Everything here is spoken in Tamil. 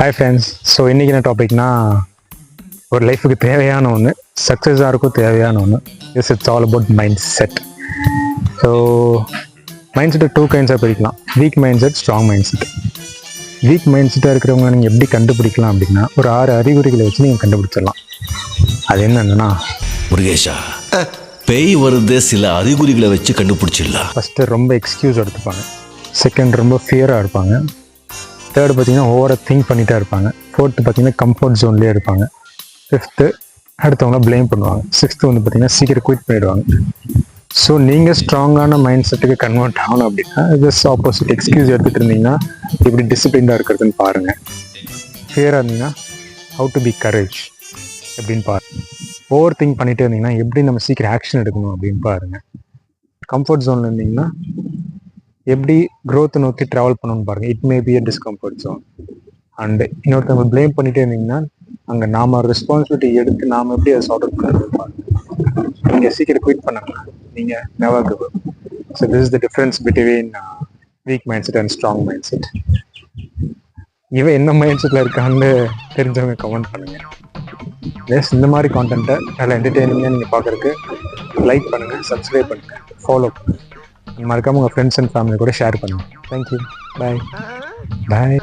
Hi friends. ஸோ இன்றைக்கி என்ன டாபிக்னா, ஒரு லைஃபுக்கு தேவையான ஒன்று, சக்ஸஸாக இருக்கும் தேவையான ஒன்று. It's all about mind set. So mind செட்டை 2 கைண்ட்ஸாக பிரிக்கலாம். Week mind set, strong mind set. Week mind செட்டாக இருக்கிறவங்க நீங்கள் எப்படி கண்டுபிடிக்கலாம் அப்படின்னா, ஒரு 6 அறிகுறிகளை வச்சு நீங்கள் கண்டுபிடிச்சிடலாம். அது என்னென்னா, முருகேஷா, பேய் வருது சில அறிகுறிகளை வச்சு கண்டுபிடிச்சிடலாம். ஃபஸ்ட்டு ரொம்ப எக்ஸ்கியூஸ் எடுத்துப்பாங்க. செகண்ட் ரொம்ப ஃபியராக இருப்பாங்க. தேர்டு பார்த்தீங்கன்னா ஓவராக திங்க் பண்ணிகிட்டே இருப்பாங்க. ஃபோர்த்து பார்த்தீங்கன்னா கம்ஃபர்ட் ஜோன்லேயே இருப்பாங்க. ஃபிஃப்த்து அடுத்தவங்கள ப்ளேம் பண்ணுவாங்க. சிக்ஸ்த்து வந்து பார்த்தீங்கன்னா சீக்கிரம் குயிட் பண்ணிவிடுவாங்க. ஸோ நீங்கள் ஸ்ட்ராங்கான மைண்ட் செட்டுக்கு கன்வெர்ட் ஆகணும் அப்படின்னா ஜஸ்ட் ஆப்போசிட் எக்ஸ்கியூஸ் எடுத்துகிட்டு இருந்தீங்கன்னா எப்படி டிசிப்ளின்டாக இருக்கிறதுன்னு பாருங்கள். ஃபியராக இருந்தீங்கன்னா ஹவு டு பி கரேஜ் எப்படின்னு பாருங்கள். ஓவர் திங்க் பண்ணிகிட்டே இருந்தீங்கன்னா எப்படி நம்ம சீக்கிரம் ஆக்ஷன் எடுக்கணும் அப்படின்னு பாருங்கள். கம்ஃபர்ட் ஜோனில் இருந்தீங்கன்னா எப்படி க்ரோத்தை நோக்கி ட்ராவல் பண்ணணும்னு பாருங்கள். It may be a discomfort zone. And இன்னொருத்தவங்க ப்ளேம் பண்ணிகிட்டே இருந்தீங்கன்னா அங்கே நாம் ரெஸ்பான்சிபிலிட்டி எடுத்து நாம் எப்படி அதை சார்ட் அவுட் பண்ணுறது பாருங்கள். நீங்கள் சீக்கிரம் குவிட் பண்ணாங்க, நீங்கள் never give up. So this is the difference between week mind set and strong mind set. இவன் என்ன மைண்ட் செட்டில் இருக்கான்னு தெரிஞ்சவங்க கமெண்ட் பண்ணுங்கள். எஸ், இந்த மாதிரி கான்டென்ட்டை நல்லா என்டர்டெய்னிங்காக நீங்கள் பார்க்குறதுக்கு லைக் பண்ணுங்கள், சப்ஸ்கிரைப் பண்ணுங்கள், ஃபாலோ பண்ணுங்கள். மறக்காமல் உங்கள் ஃப்ரெண்ட்ஸ் அண்ட் ஃபேமிலி கூட ஷேர் பண்ணுங்கள். தேங்க்யூ. பாய் பாய்.